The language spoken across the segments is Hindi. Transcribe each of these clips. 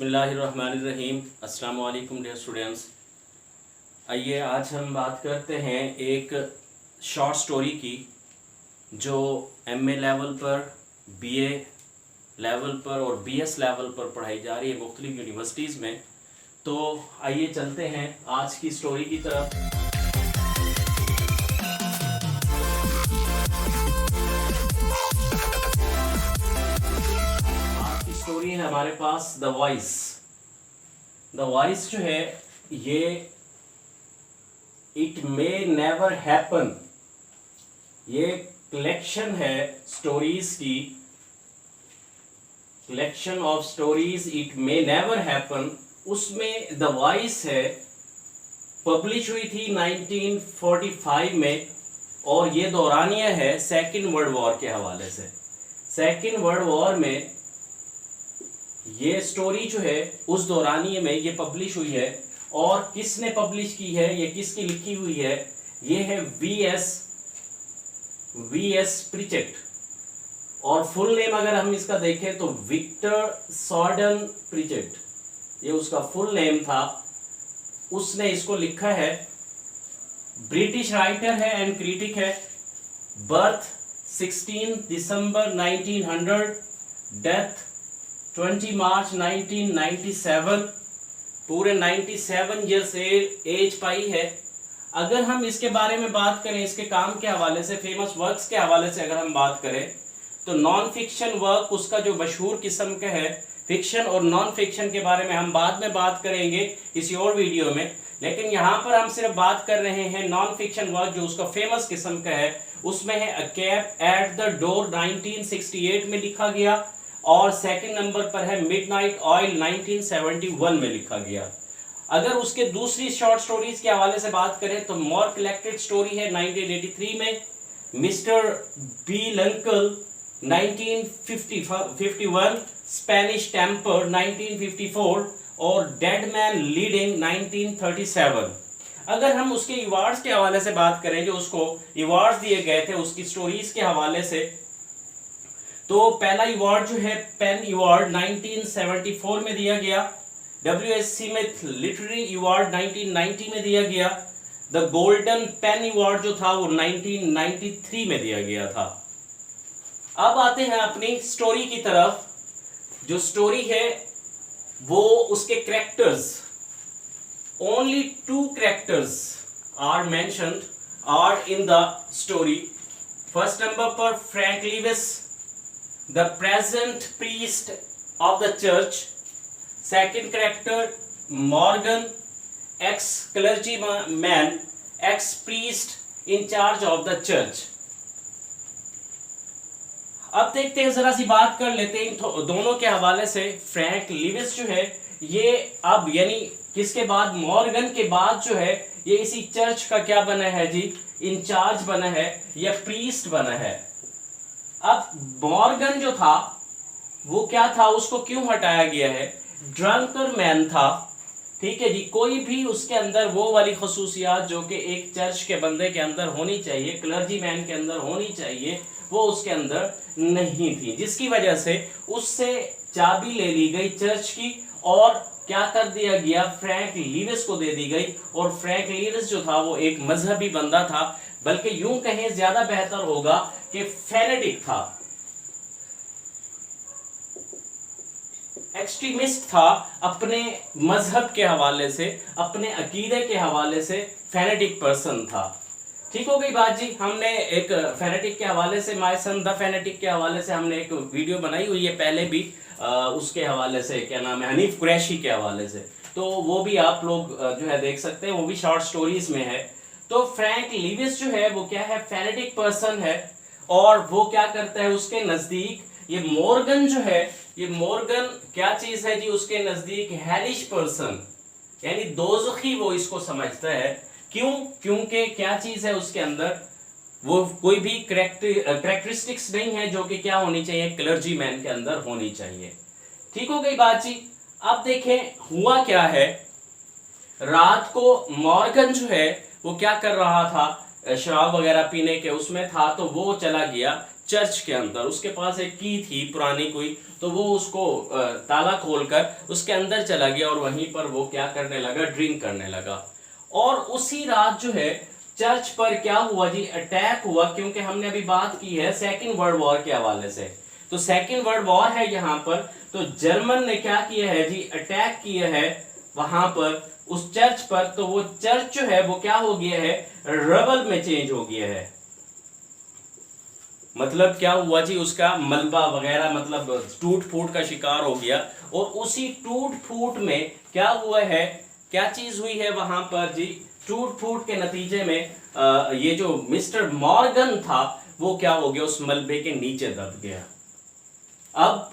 बिस्मिल्लाहिर्रहमानिर्रहीम। अस्सलाम वालेकुम डियर स्टूडेंट्स। आइए आज हम बात करते हैं एक शॉर्ट स्टोरी की जो एमए लेवल पर, बीए लेवल पर और बीएस लेवल पर पढ़ाई जा रही है मुख्तलिफ यूनिवर्सिटीज़ में। तो आइए चलते हैं आज की स्टोरी की तरफ। स्टोरी है हमारे पास द वॉइस। द वॉइस जो है ये इट मे नेवर हैपन, ये कलेक्शन है स्टोरीज की, collection of stories it may never happen. उसमें द वॉइस है, पब्लिश हुई थी 1945 में और ये दौरानिया है सेकेंड वर्ल्ड वॉर के हवाले से। सेकेंड वर्ल्ड वॉर में ये स्टोरी जो है उस दौरानिए में ये पब्लिश हुई है। और किसने पब्लिश की है, ये किसकी लिखी हुई है, ये है वी.एस. प्रिचेट। और फुल नेम अगर हम इसका देखें तो विक्टर सॉर्डन प्रिचेट, ये उसका फुल नेम था। उसने इसको लिखा है, ब्रिटिश राइटर है एंड क्रिटिक है। बर्थ 16 दिसंबर 1900, डेथ 20 मार्च 1997, पूरे 97 ईयर्स एज पाई है। अगर हम इसके बारे में बात करें, इसके काम के हवाले से, फेमस वर्क्स के हवाले से अगर हम बात करें तो नॉन फिक्शन वर्क उसका जो मशहूर किस्म का है। फिक्शन और नॉन फिक्शन के बारे में हम बाद में बात करेंगे किसी और वीडियो में, लेकिन यहाँ पर हम सिर्फ बात कर रहे हैं नॉन फिक्शन वर्क जो उसका फेमस किस्म का है। उसमें है a cap at the door 1968 में लिखा गया और सेकंड नंबर पर है मिडनाइट ऑयल 1971 में लिखा गया। अगर उसके दूसरी शॉर्ट स्टोरीज के हवाले से बात करें तो मोर कलेक्टेड स्टोरी है 1983 में, मिस्टर बी लंकल 1951, स्पेनिश टेम्पर 1954 और डेड मैन लीडिंग 1937। अगर हम उसके अवार्ड्स के हवाले से बात करें, जो उसको अवार्ड्स दिए गए थे उसकी स्टोरीज के हवाले से, तो पहला अवार्ड जो है पेन अवार्ड 1974 में दिया गया। WSC में लिटरेरी अवार्ड 1990 में दिया गया। द गोल्डन पेन अवार्ड जो था वो 1993 में दिया गया था। अब आते हैं अपनी स्टोरी की तरफ। जो स्टोरी है वो उसके characters, only 2 characters are mentioned are in the story. First number पर Frank Leavis, the present priest of the church. Second character Morgan, ex-clergyman, ex-priest in charge of the church. अब देखते हैं, जरा सी बात कर लेते हैं दोनों के हवाले से। फ्रैंक लीविस जो है ये अब यानी किसके बाद, मॉर्गन के बाद जो है ये इसी चर्च का क्या बना है जी, इंचार्ज बना है या प्रीस्ट बना है। अब मॉर्गन जो था वो क्या था, उसको क्यों हटाया गया है, ड्रंकर मैन था, ठीक है जी। कोई भी उसके अंदर वो वाली खसूसियात जो कि एक चर्च के बंदे के अंदर होनी चाहिए, क्लर्जी मैन के अंदर होनी चाहिए, वो उसके अंदर नहीं थी, जिसकी वजह से उससे चाबी ले ली गई चर्च की और क्या कर दिया गया, फ्रैंक लीविस को दे दी गई। और फ्रैंक लीविस जो था वो एक मजहबी बंदा था, बल्कि यूं कहें ज्यादा बेहतर होगा कि फैनेटिक था, एक्सट्रीमिस्ट था। अपने मजहब के हवाले से, अपने अकीदे के हवाले से फैनेटिक पर्सन था। ठीक हो गई बात जी। हमने एक फैनेटिक के हवाले से, माय सन द फैनेटिक के हवाले से हमने एक वीडियो बनाई हुई है पहले भी, उसके हवाले से क्या नाम है, हनीफ कुरैशी के हवाले से, तो वो भी आप लोग जो है देख सकते हैं, वो भी शॉर्ट स्टोरीज में है। तो फ्रैंक लीविस जो है वो क्या है, फैनेटिक पर्सन है। और वो क्या करता है, उसके नजदीक ये मॉर्गन जो है, ये मॉर्गन क्या चीज है जी, उसके नजदीक हेलिश पर्सन, यानी दोज़खी वो इसको समझता है। क्यों, क्योंकि क्या चीज है उसके अंदर, वो कोई भी कैरेक्टरिस्टिक्स नहीं है जो कि क्या होनी चाहिए, क्लर्जी मैन के अंदर होनी चाहिए। ठीक हो गई बात जी। अब देखें हुआ क्या है, रात को मॉर्गन जो है वो क्या कर रहा था, शराब वगैरह पीने के उसमें था, तो वो चला गया चर्च के अंदर। उसके पास एक की थी पुरानी कोई, तो वो उसको ताला खोलकर उसके अंदर चला गया और वहीं पर वो क्या करने लगा, ड्रिंक करने लगा। और उसी रात जो है चर्च पर क्या हुआ जी, अटैक हुआ। क्योंकि हमने अभी बात की है सेकेंड वर्ल्ड वॉर के हवाले से, तो सेकेंड वर्ल्ड वॉर है यहाँ पर। तो जर्मन ने क्या किया है जी, अटैक किया है वहां पर उस चर्च पर। तो वो चर्च जो है वो क्या हो गया है, रबल में चेंज हो गया है। मतलब क्या हुआ जी, उसका मलबा वगैरह मतलब टूट फूट का शिकार हो गया। और उसी टूट फूट में क्या हुआ है, क्या चीज हुई है वहां पर जी, टूट फूट के नतीजे में ये जो मिस्टर मॉर्गन था वो क्या हो गया, उस मलबे के नीचे दब गया। अब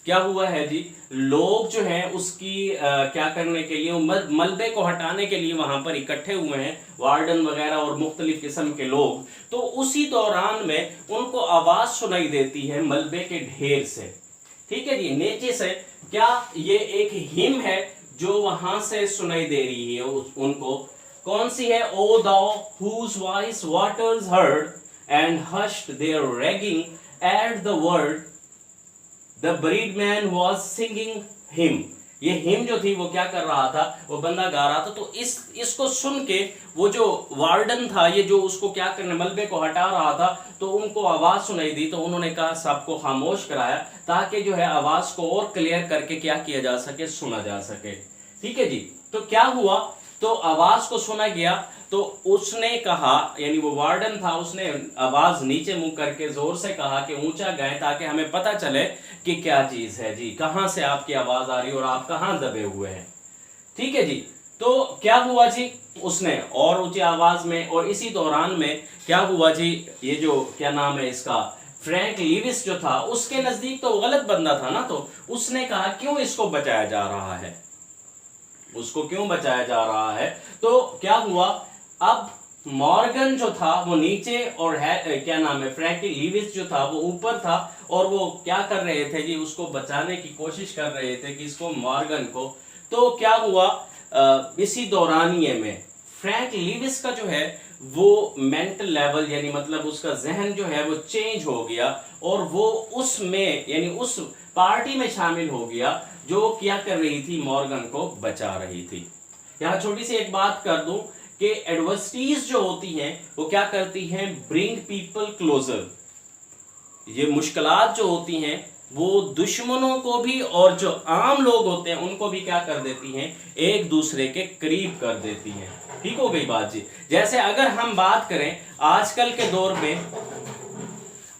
क्या हुआ है जी, लोग जो हैं उसकी क्या करने के लिए, मलबे को हटाने के लिए वहां पर इकट्ठे हुए हैं, वार्डन वगैरह और मुख्तलिफ किस्म के लोग। तो उसी दौरान में उनको आवाज सुनाई देती है मलबे के ढेर से। ठीक है जी, नीचे से क्या ये एक हिम है जो वहां से सुनाई दे रही है उनको। कौन सी है, O thou whose voice waters heard and hushed their raging at the word the buried man was singing hymn. ये हिम जो थी वो क्या कर रहा था, वो बंदा गा रहा था। तो इसको सुन के वो जो वार्डन था, ये जो उसको क्या करने, मलबे को हटा रहा था, तो उनको आवाज सुनाई दी। तो उन्होंने कहा सबको खामोश कराया ताकि जो है आवाज को और क्लियर करके क्या किया जा सके, सुना जा सके। ठीक है जी, तो क्या हुआ, तो आवाज को सुना गया। तो उसने कहा, यानी वो वार्डन था, उसने आवाज नीचे मुंह करके जोर से कहा कि ऊंचा गाएं ताकि हमें पता चले कि क्या चीज है जी, कहां से आपकी आवाज आ रही है और आप कहां दबे हुए हैं। ठीक है जी, तो क्या हुआ जी, उसने और ऊंची आवाज में, और इसी दौरान में क्या हुआ जी, ये जो क्या नाम है इसका, फ्रैंक लिविस जो था, उसके नजदीक तो गलत बंदा था ना, तो उसने कहा क्यों इसको बचाया जा रहा है, उसको क्यों बचाया जा रहा है। तो क्या हुआ, अब मॉर्गन जो था वो नीचे और है क्या नाम है, फ्रैंक लिविस जो था वो ऊपर था, और वो क्या कर रहे थे जी, उसको बचाने की कोशिश कर रहे थे कि इसको, मॉर्गन को। तो क्या हुआ, इसी दौरानिये में फ्रैंक लिविस का जो है वो मेंटल लेवल, यानी मतलब उसका जहन जो है वो चेंज हो गया, और वो उसमें यानी उस पार्टी में शामिल हो गया जो क्या कर रही थी, मॉर्गन को बचा रही थी। यहाँ छोटी सी एक बात कर दूं कि एडवर्सिटीज जो होती हैं वो क्या करती हैं, ब्रिंग पीपल क्लोजर। ये मुश्किलात जो होती हैं वो दुश्मनों को भी और जो आम लोग होते हैं उनको भी क्या कर देती हैं, एक दूसरे के करीब कर देती हैं। ठीक हो गई बात जी। जैसे अगर हम बात करें आजकल के दौर में,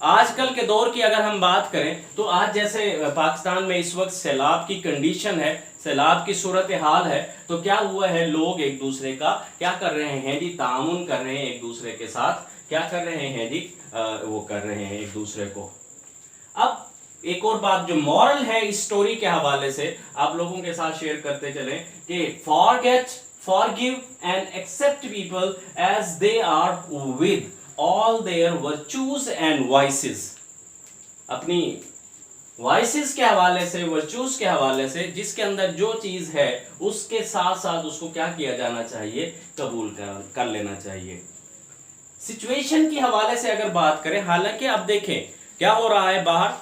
आजकल के दौर की अगर हम बात करें, तो आज जैसे पाकिस्तान में इस वक्त सैलाब की कंडीशन है, सैलाब की सूरत हाल है, तो क्या हुआ है, लोग एक दूसरे का क्या कर रहे हैं जी, तामुन कर रहे हैं, एक दूसरे के साथ क्या कर रहे हैं जी, वो कर रहे हैं एक दूसरे को। अब एक और बात जो मॉरल है इस स्टोरी के हवाले से आप लोगों के साथ शेयर करते चलें कि forget, forgive and accept people as they are with all their virtues and vices. अपनी वाइसेस के हवाले से, वर्चूज के हवाले से, जिसके अंदर जो चीज है उसके साथ साथ उसको क्या किया जाना चाहिए, कबूल कर लेना चाहिए। सिचुएशन के हवाले से अगर बात करें, हालांकि अब देखें क्या हो रहा है बाहर,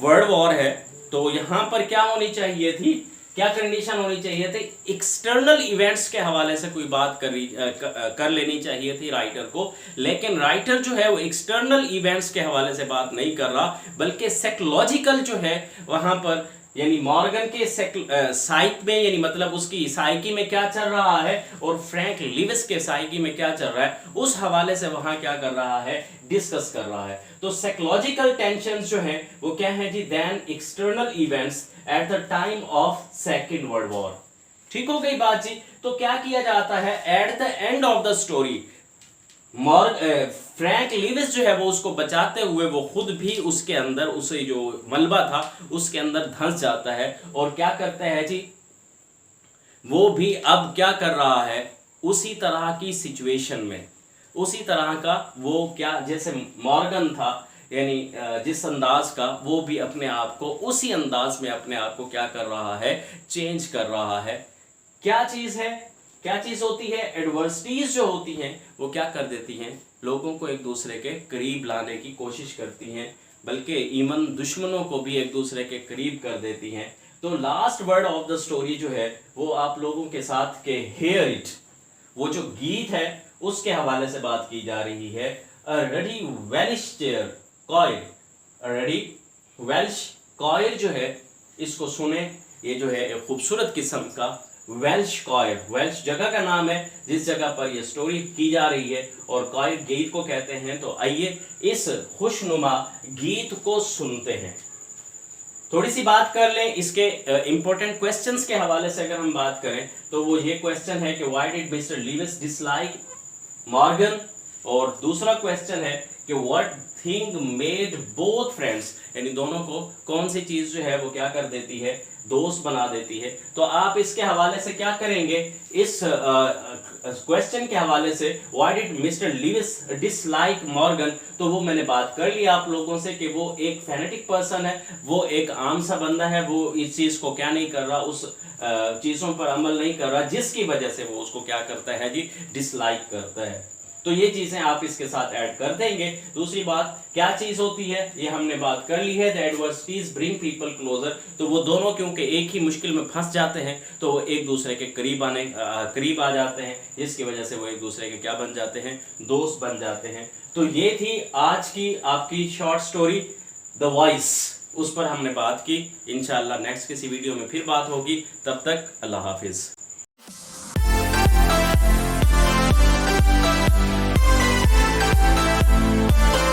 वर्ल्ड वॉर है, तो यहां पर क्या होनी चाहिए थी, क्या कंडीशन होनी चाहिए थी, एक्सटर्नल इवेंट्स के हवाले से कोई बात कर लेनी चाहिए थी राइटर को। लेकिन राइटर जो है वो एक्सटर्नल इवेंट्स के हवाले से बात नहीं कर रहा, बल्कि साइकोलॉजिकल जो है वहां पर, यानी मॉर्गन के साइक में, यानी मतलब उसकी साइकी में क्या चल रहा है और फ्रैंक लिविस के साइकी में क्या चल रहा है, उस हवाले से वहां क्या कर रहा है, डिस्कस कर रहा है। तो साइकोलॉजिकल टेंशंस जो है वो क्या है जी, then external events at the time of second world war. ठीक हो गई बात जी। तो क्या किया जाता है, at the end of the story Frank Lewis जो है वो उसको बचाते हुए वो खुद भी उसके अंदर, उसे जो मलबा था उसके अंदर धंस जाता है, और क्या करता है जी, वो भी अब क्या कर रहा है, उसी तरह की सिचुएशन में, उसी तरह का वो क्या, जैसे मॉर्गन था, यानी जिस अंदाज का, वो भी अपने आप को उसी अंदाज में अपने आप को क्या कर रहा है, चेंज कर रहा है। क्या चीज है, क्या चीज होती है, एडवर्सिटीज जो होती हैं वो क्या कर देती हैं, लोगों को एक दूसरे के करीब लाने की कोशिश करती हैं, बल्कि इवन दुश्मनों को भी एक दूसरे के करीब कर देती हैं। तो last word of the story जो है वो आप लोगों के साथ के हेयर इट, वो जो गीत है उसके हवाले से बात की जा रही है। A ruddy Welsh chair choir, ruddy Welsh choir जो है इसको सुने, ये जो है एक खूबसूरत किस्म का वेल्श कॉयर, वेल्श जगह का नाम है जिस जगह पर ये स्टोरी की जा रही है, और कॉयर गीत को कहते हैं। तो आइए इस खुशनुमा गीत को सुनते हैं। थोड़ी सी बात कर लें इसके इंपॉर्टेंट क्वेश्चंस के हवाले से। अगर हम बात करें तो वो ये क्वेश्चन है कि why did mister Lewis dislike Morgan, और दूसरा क्वेश्चन है कि what thing made both friends, यानी दोनों को कौन सी चीज जो है वो क्या कर देती है, दोस्त बना देती है। तो आप इसके हवाले से क्या करेंगे, इस क्वेश्चन के हवाले से why did mister Lewis dislike Morgan, तो वो मैंने बात कर ली आप लोगों से कि वो एक फैनेटिक पर्सन है, वो एक आम सा बंदा है, वो इस चीज को क्या नहीं कर रहा, उस चीजों पर अमल नहीं कर रहा जिसकी वजह से वो उसको क्या करता है जी, डिसलाइक करता है। तो ये चीजें आप इसके साथ ऐड कर देंगे। दूसरी बात क्या चीज होती है ये हमने बात कर ली है, the adversities bring people closer, तो वो दोनों क्योंकि एक ही मुश्किल में फंस जाते हैं तो वो एक दूसरे के करीब आ जाते हैं, जिसकी वजह से वो एक दूसरे के क्या बन जाते हैं, दोस्त बन जाते हैं। तो ये थी आज की आपकी शॉर्ट स्टोरी द वॉइस, उस पर हमने बात की। इंशाल्लाह नेक्स्ट किसी वीडियो में फिर बात होगी, तब तक अल्लाह हाफिज। We'll be right back.